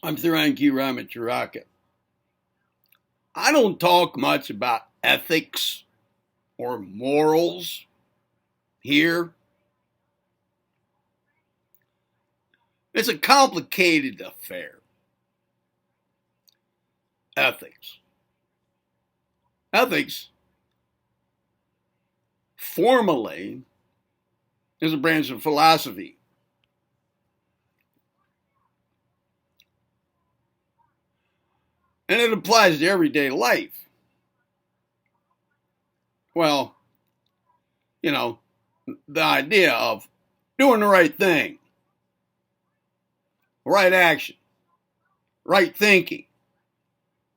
I'm Theron Ramacharaka. I don't talk much about ethics or morals here. It's a complicated affair. Ethics. Ethics, formally, is a branch of philosophy. And it applies to everyday life. Well, the idea of doing the right thing, right action, right thinking,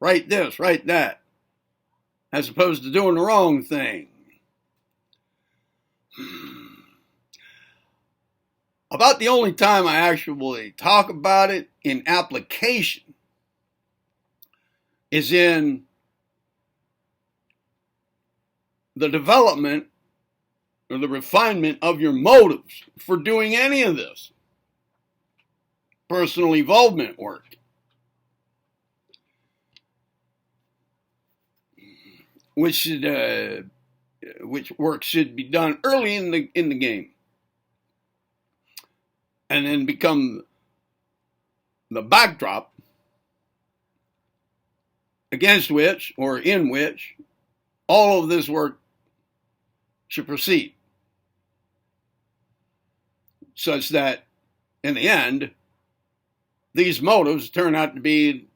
right this, right that, as opposed to doing the wrong thing. About the only time I actually talk about it in application is in the development or the refinement of your motives for doing any of this personal evolvement work. Which work should be done early in the game, and then become the backdrop against which or in which all of this work should proceed, such that in the end these motives turn out to be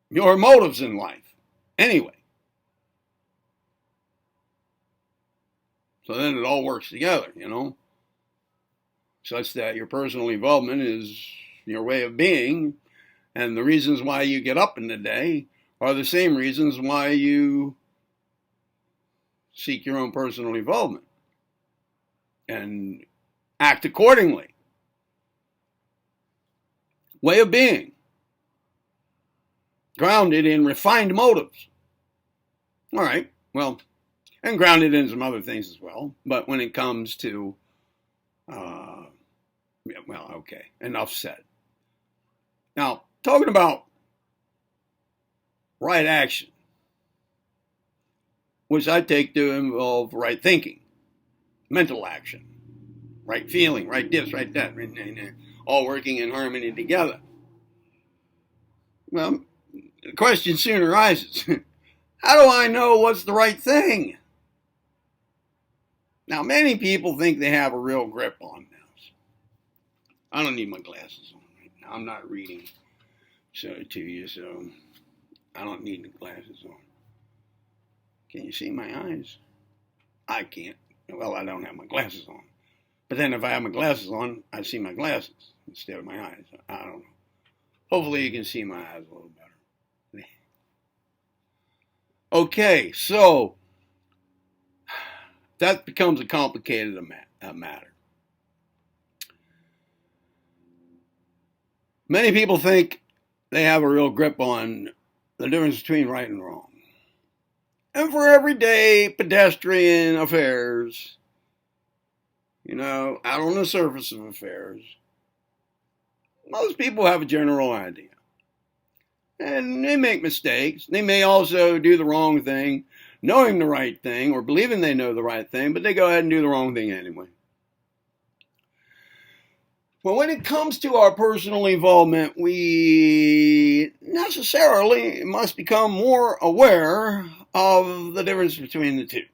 your motives in life anyway. So then it all works together, such that your personal involvement is your way of being, and the reasons why you get up in the day are the same reasons why you seek your own personal involvement and act accordingly. Way of being, grounded in refined motives. All right, well, and grounded in some other things as well. But when it comes to, okay, enough said. Now, talking about right action, which I take to involve right thinking, mental action, right feeling, right this, right that, all working in harmony together. Well, the question soon arises, how do I know what's the right thing? Now, many people think they have a real grip on this. I don't need my glasses on right now. I'm not reading to you, so I don't need the glasses on. Can you see my eyes? I can't. Well, I don't have my glasses on. But then if I have my glasses on, I see my glasses instead of my eyes. I don't know. Hopefully you can see my eyes a little better. Okay, so that becomes a complicated matter. Many people think they have a real grip on the difference between right and wrong. And for everyday pedestrian affairs, out on the surface of affairs, most people have a general idea. And they make mistakes. They may also do the wrong thing, knowing the right thing or believing they know the right thing, but they go ahead and do the wrong thing anyway. Well, when it comes to our personal involvement, we necessarily must become more aware of the difference between the two,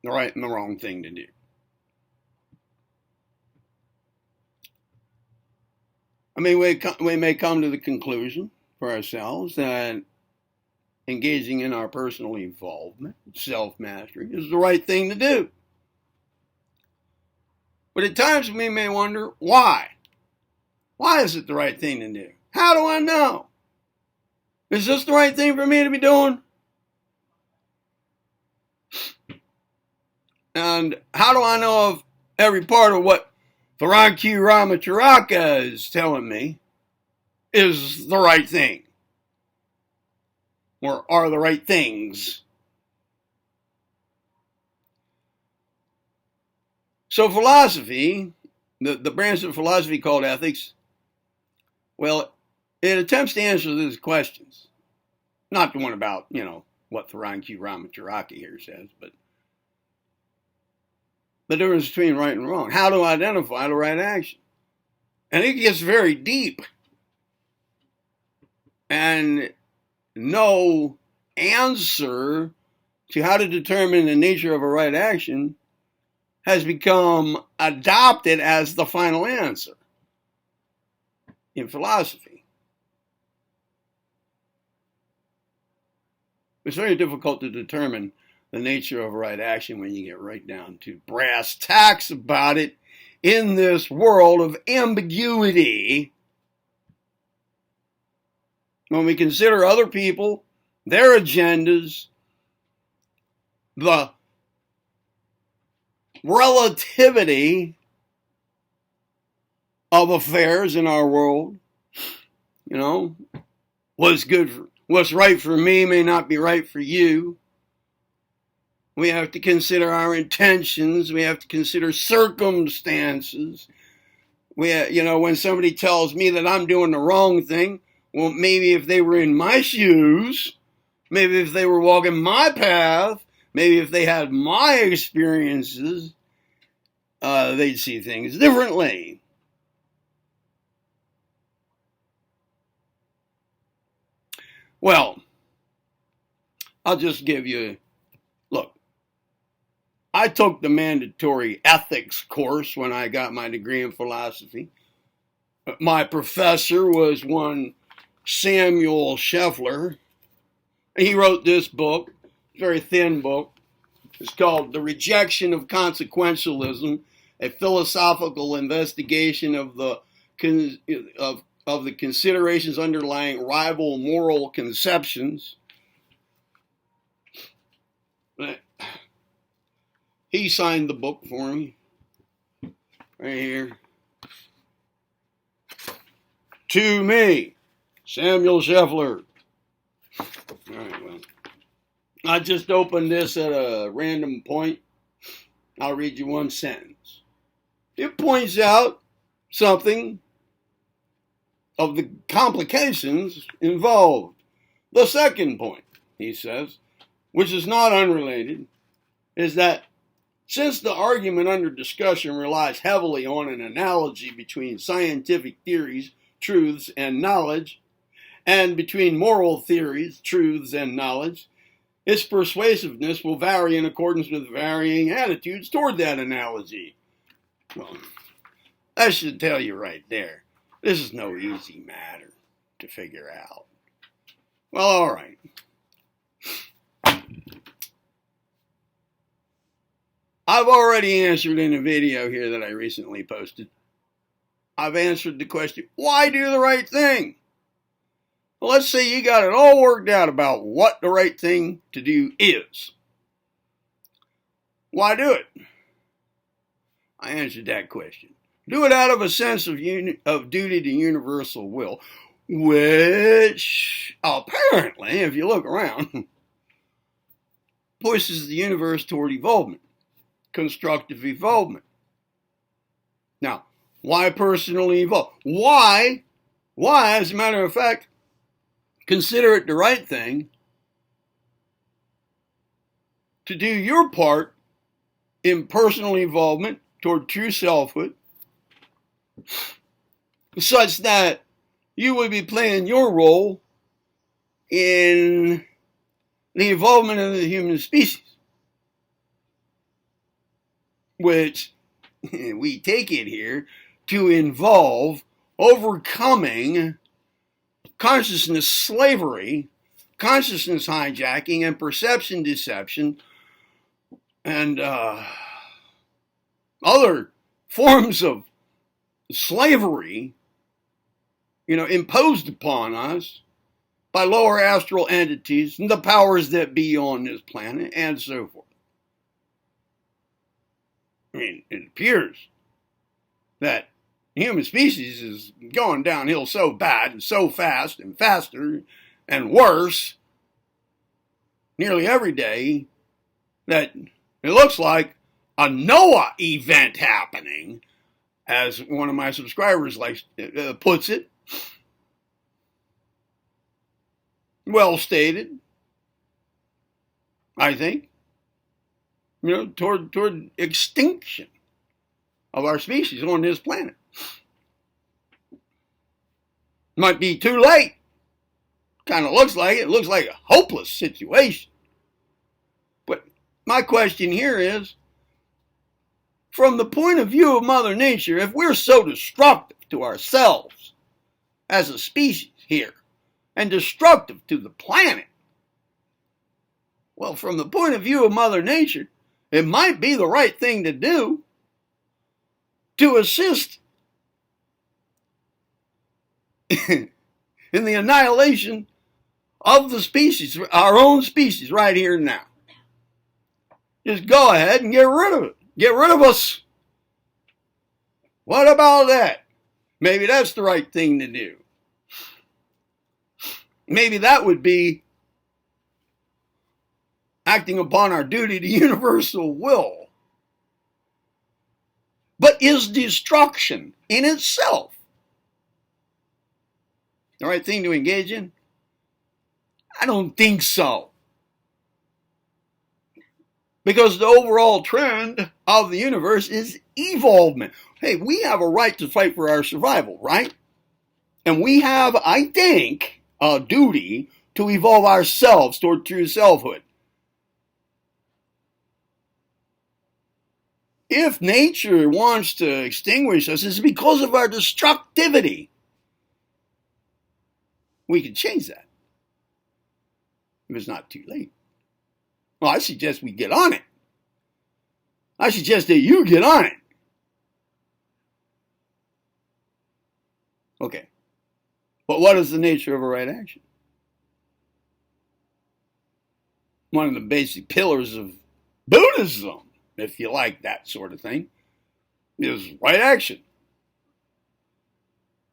the right and the wrong thing to do. I mean, we may come to the conclusion for ourselves that engaging in our personal involvement, self-mastery, is the right thing to do. But at times we may wonder, why? Why is it the right thing to do? How do I know? Is this the right thing for me to be doing? And how do I know if every part of what Theron Ramacharaka is telling me is the right thing? Or are the right things? So philosophy, the branch of philosophy called ethics, well, It attempts to answer these questions. Not the one about, what Theron Q. Ramacharaka here says, but the difference between right and wrong. How to identify the right action. And it gets very deep. And no answer to how to determine the nature of a right action has become adopted as the final answer in philosophy. It's very difficult to determine the nature of a right action when you get right down to brass tacks about it in this world of ambiguity. When we consider other people, their agendas, the relativity of affairs in our world, what's right for me may not be right for you. We have to consider our intentions. We have to consider circumstances. When somebody tells me that I'm doing the wrong thing, well, maybe if they were in my shoes, maybe if they were walking my path, maybe if they had my experiences, they'd see things differently. Well, I'll just give you, look, I took the mandatory ethics course when I got my degree in philosophy. My professor was one Samuel Scheffler. He wrote this book, very thin book. It's called The Rejection of Consequentialism, a philosophical investigation of the considerations underlying rival moral conceptions. He signed the book for me, right here. To me, Samuel Scheffler. All right, well, I just opened this at a random point. I'll read you one sentence. It points out something of the complications involved. The second point, he says, which is not unrelated, is that since the argument under discussion relies heavily on an analogy between scientific theories, truths, and knowledge, and between moral theories, truths, and knowledge, its persuasiveness will vary in accordance with varying attitudes toward that analogy. Well, that should tell you right there. This is no easy matter to figure out. Well, all right. I've already answered in a video here that I recently posted. I've answered the question, why do the right thing? Well, let's say you got it all worked out about what the right thing to do is. Why do it? I answered that question. Do it out of a sense of duty to universal will, which apparently, if you look around, pushes the universe toward evolvement, constructive evolvement. Now, why personally evolve? Why, as a matter of fact, consider it the right thing to do your part in personal evolvement toward true selfhood, such that you would be playing your role in the evolvement of the human species, which we take it here to involve overcoming consciousness slavery, consciousness hijacking, and perception deception, and other forms of slavery, imposed upon us by lower astral entities and the powers that be on this planet, and so forth. I mean, it appears that the human species is going downhill so bad and so fast and faster and worse nearly every day that it looks like a Noah event happening, as one of my subscribers puts it. well stated, I think, toward extinction of our species on this planet. Might be too late. Kind of looks like it. It looks like a hopeless situation. But my question here is, from the point of view of Mother Nature, if we're so destructive to ourselves as a species here, and destructive to the planet, well, from the point of view of Mother Nature, it might be the right thing to do to assist in the annihilation of the species, our own species, right here and now. Just go ahead and get rid of it. Get rid of us. What about that? Maybe that's the right thing to do. Maybe that would be acting upon our duty to universal will. But is destruction in itself the right thing to engage in? I don't think so. Because the overall trend of the universe is evolvement. Hey, we have a right to fight for our survival, right? And we have, I think, a duty to evolve ourselves toward true selfhood. If nature wants to extinguish us, it's because of our destructivity. We can change that if it's not too late. Well, I suggest we get on it. I suggest that you get on it. Okay. But what is the nature of a right action? One of the basic pillars of Buddhism, if you like that sort of thing, is right action.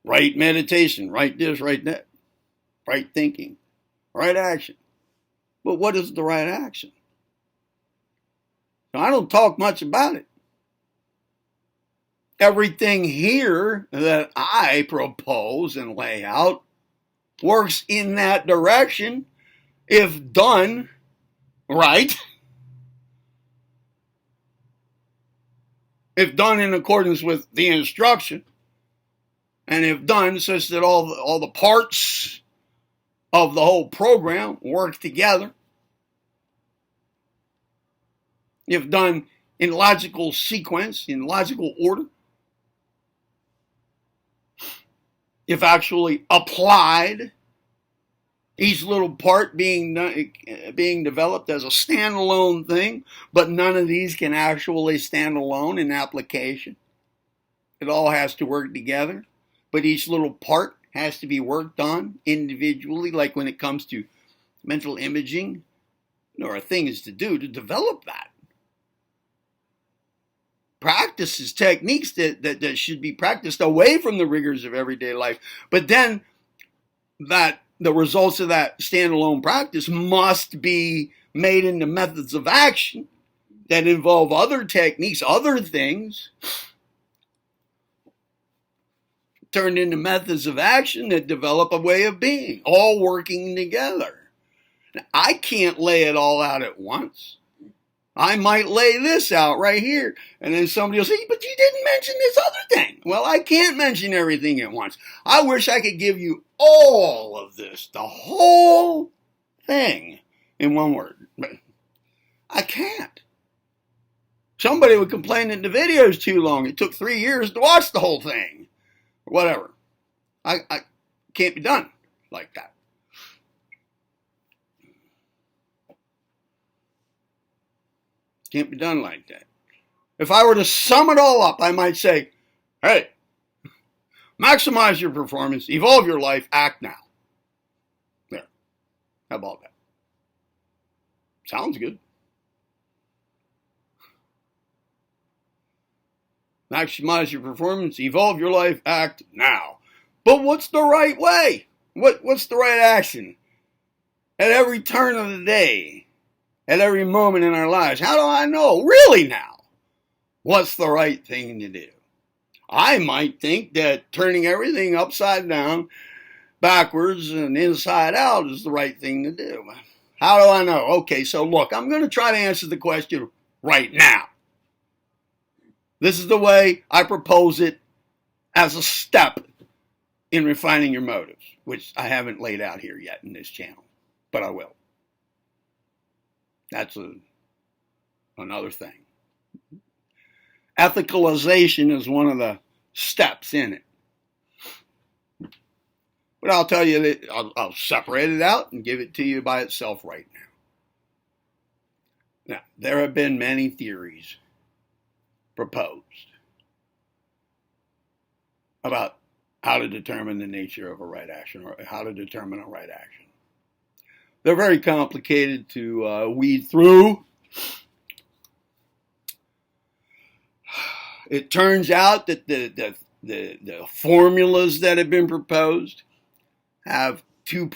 Right meditation, right this, right that. Right thinking, right action. But what is the right action? Now, I don't talk much about it. Everything here that I propose and lay out works in that direction if done right. If done in accordance with the instruction, and if done such that all the parts of the whole program work together, if done in logical sequence, in logical order, if actually applied, each little part being developed as a standalone thing, but none of these can actually stand alone in application. It all has to work together, but each little part has to be worked on individually, like when it comes to mental imaging. There are things to do to develop that. Practices, techniques that should be practiced away from the rigors of everyday life. But then that the results of that standalone practice must be made into methods of action that involve other techniques, other things, turned into methods of action that develop a way of being, all working together. Now, I can't lay it all out at once. I might lay this out right here, and then somebody will say, but you didn't mention this other thing. Well, I can't mention everything at once. I wish I could give you all of this, the whole thing, in one word, but I can't. Somebody would complain that the video is too long. It took 3 years to watch the whole thing, or whatever. I can't be done like that. Can't be done like that. If I were to sum it all up, I might say, hey, maximize your performance, evolve your life, act now. There. How about that? Sounds good. Maximize your performance, evolve your life, act now. But what's the right way? What's the right action? At every turn of the day, at every moment in our lives, how do I know really now what's the right thing to do? I might think that turning everything upside down backwards and inside out is the right thing to do. How do I know? Okay, so look, I'm going to try to answer the question right now. This is the way I propose it as a step in refining your motives, which I haven't laid out here yet in this channel, but I will. That's another thing. Ethicalization is one of the steps in it. But I'll tell you that I'll separate it out and give it to you by itself right now. Now, there have been many theories proposed about how to determine the nature of a right action or how to determine a right action. They're very complicated to weed through. It turns out that the formulas that have been proposed have two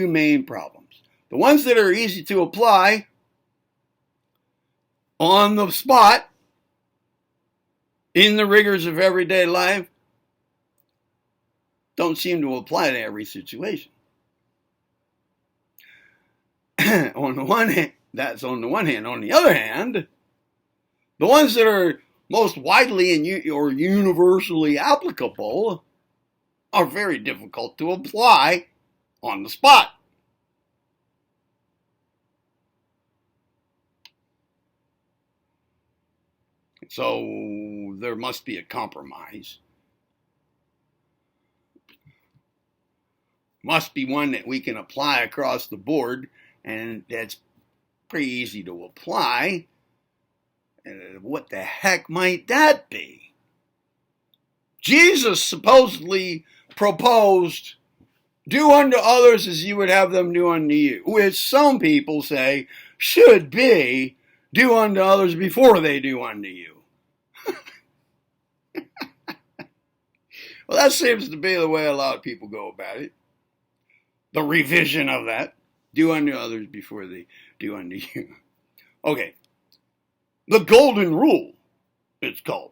main problems. The ones that are easy to apply on the spot in the rigors of everyday life don't seem to apply to every situation. On the one hand, that's on the one hand. On the other hand, the ones that are most widely or universally applicable are very difficult to apply on the spot. So there must be a compromise. Must be one that we can apply across the board, and that's pretty easy to apply. And what the heck might that be? Jesus supposedly proposed, do unto others as you would have them do unto you, which some people say should be, do unto others before they do unto you. Well, that seems to be the way a lot of people go about it. The revision of that. Do unto others before they do unto you. Okay. The golden rule, it's called.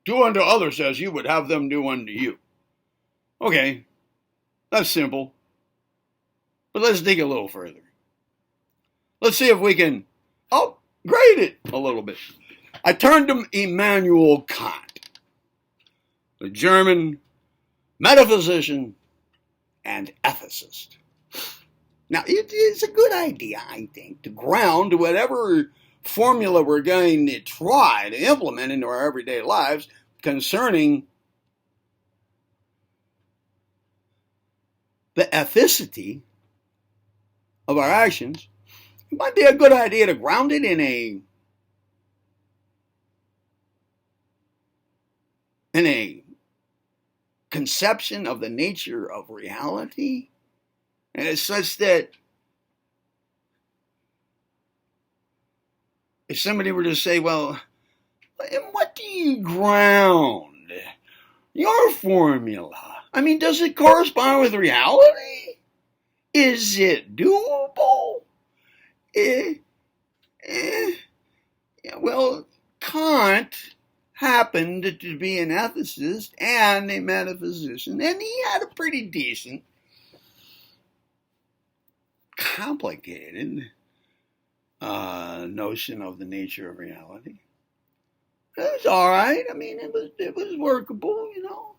Do unto others as you would have them do unto you. Okay. That's simple. But let's dig a little further. Let's see if we can upgrade it a little bit. I turned to Immanuel Kant, the German metaphysician and ethicist. Now, it's a good idea, I think, to ground whatever formula we're going to try to implement into our everyday lives concerning the ethicity of our actions. It might be a good idea to ground it in a conception of the nature of reality. And it's such that if somebody were to say, well, what do you ground your formula? I mean, does it correspond with reality? Is it doable? Well, Kant happened to be an ethicist and a metaphysician, and he had a pretty decent, complicated notion of the nature of reality. It was all right. I mean, it was workable, you know,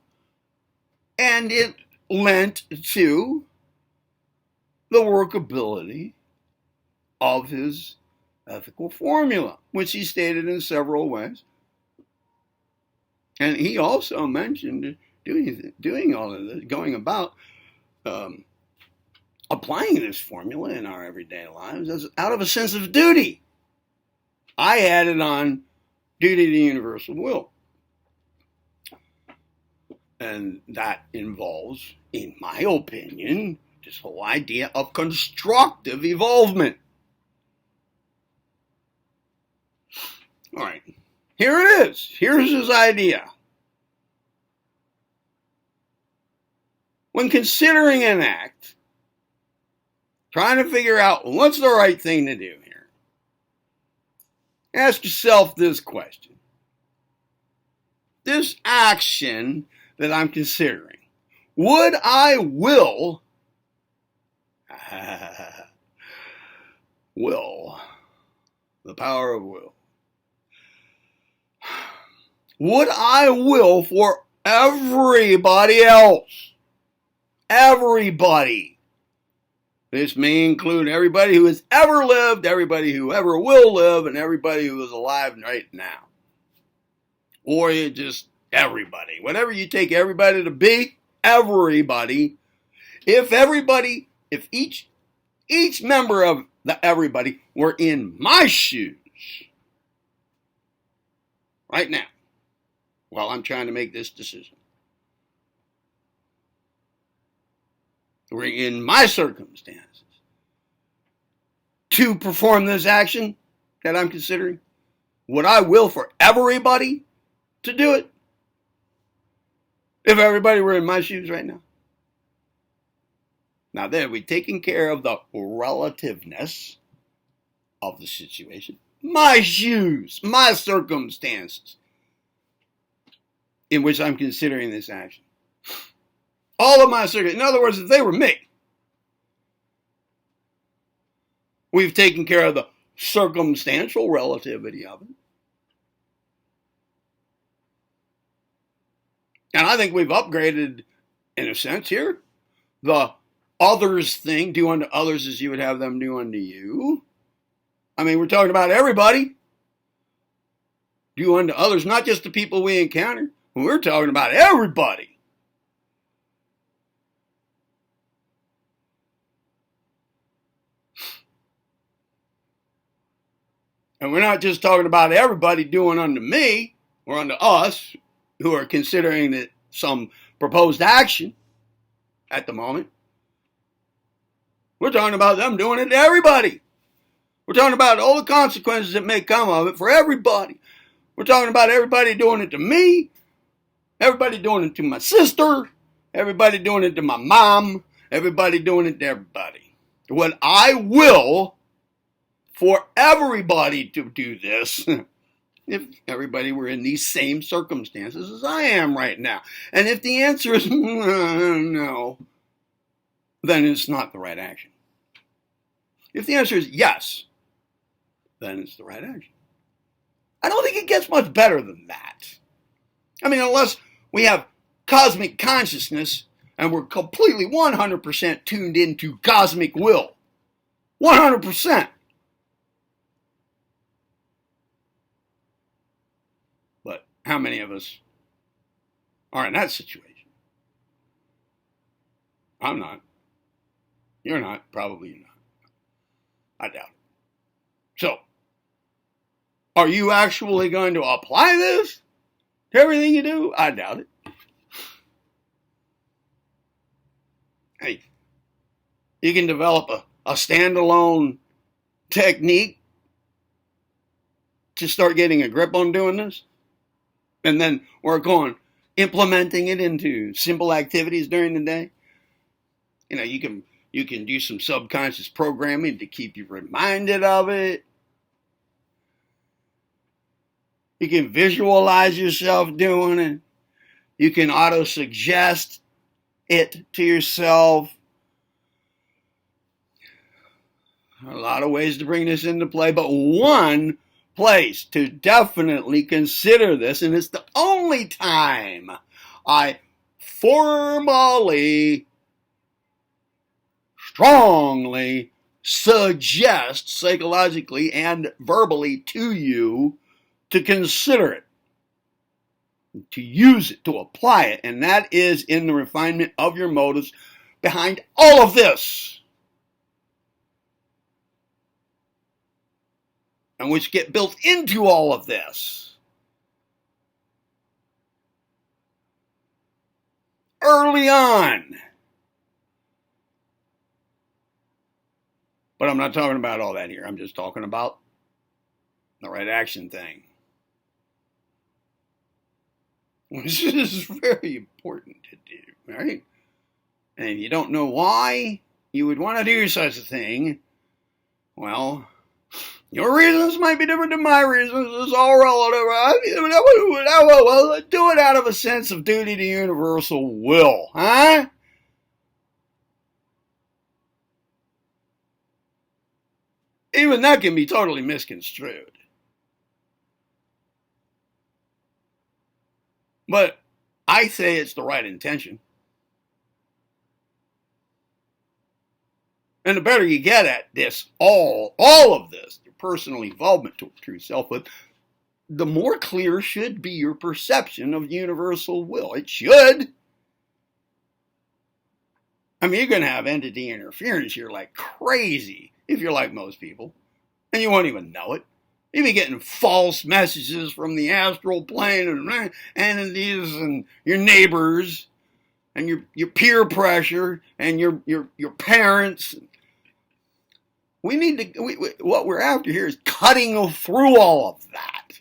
and it lent to the workability of his ethical formula, which he stated in several ways. And he also mentioned doing all of this, going about applying this formula in our everyday lives as out of a sense of duty. I added on duty to universal will. And that involves, in my opinion, this whole idea of constructive evolvement. All right, here it is. Here's his idea. When considering an act, trying to figure out what's the right thing to do here, ask yourself this question. This action that I'm considering, Would I will, will, the power of will. Would I will for everybody else? Everybody. This may include everybody who has ever lived, everybody who ever will live, and everybody who is alive right now. Or you just everybody. Whatever you take everybody to be, everybody. If each member of the everybody were in my shoes right now, while I'm trying to make this decision, we're in my circumstances to perform this action that I'm considering, would I will for everybody to do it? If everybody were in my shoes right now? Now there, we're taking care of the relativeness of the situation. My shoes, my circumstances in which I'm considering this action. All of my circumstances. In other words, if they were me, we've taken care of the circumstantial relativity of it. And I think we've upgraded, in a sense here, the others thing, do unto others as you would have them do unto you. I mean, we're talking about everybody. Do unto others, not just the people we encounter. We're talking about everybody. And we're not just talking about everybody doing unto me or unto us who are considering that some proposed action at the moment. We're talking about them doing it to everybody. We're talking about all the consequences that may come of it for everybody. We're talking about everybody doing it to me, everybody doing it to my sister, everybody doing it to my mom, everybody doing it to everybody. What I will for everybody to do this, if everybody were in these same circumstances as I am right now. And if the answer is no, then it's not the right action. If the answer is yes, then it's the right action. I don't think it gets much better than that. I mean, unless we have cosmic consciousness and we're completely 100% tuned into cosmic will. 100%. But how many of us are in that situation? I'm not. You're not. Probably you're not. I doubt it. So, are you actually going to apply this to everything you do? I doubt it. Hey, you can develop a standalone technique to start getting a grip on doing this, and then work on implementing it into simple activities during the day. You know, you can do some subconscious programming to keep you reminded of it. You can visualize yourself doing it. You can auto-suggest it to yourself. A lot of ways to bring this into play, but one place to definitely consider this, and it's the only time I formally, strongly suggest psychologically and verbally to you to consider it, to use it, to apply it, and that is in the refinement of your motives behind all of this, and which get built into all of this. Early on. But I'm not talking about all that here. I'm just talking about the right action thing. Which is very important to do, right? And if you don't know why you would want to do such a thing, well, Your reasons might be different than my reasons. It's all relative. Well, do it out of a sense of duty to universal will, huh? Even that can be totally misconstrued. But I say it's the right intention. And the better you get at this, all of this, your personal involvement to true selfhood, the more clear should be your perception of universal will. It should. I mean, you're going to have entity interference here like crazy if you're like most people, and you won't even know it. You'll be getting false messages from the astral plane and entities and your neighbors and your peer pressure and your parents. What we're after here is cutting through all of that.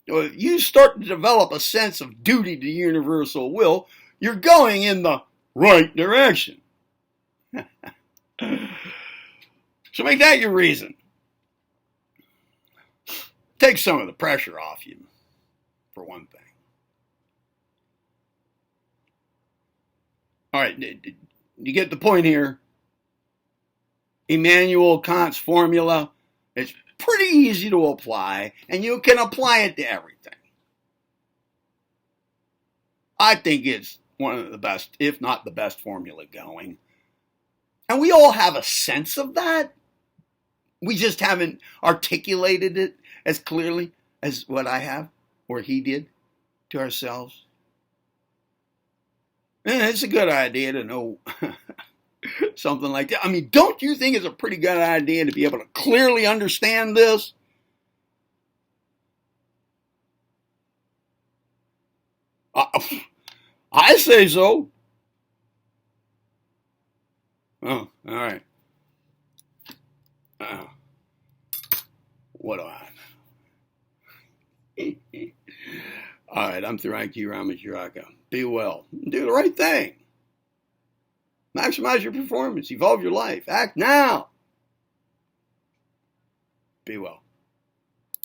If you start to develop a sense of duty to universal will, you're going in the right direction. So make that your reason. Take some of the pressure off you, for one thing. All right, you get the point here. Immanuel Kant's formula is pretty easy to apply, and you can apply it to everything. I think it's one of the best, if not the best formula going. And we all have a sense of that. We just haven't articulated it as clearly as what I have, or he did, to ourselves. And it's a good idea to know something like that. I mean, don't you think it's a pretty good idea to be able to clearly understand this? I say so. Oh, all right. What do I know? All right, I'm Theron Ramacharaka. Be well. Do the right thing. Maximize your performance. Evolve your life. Act now. Be well.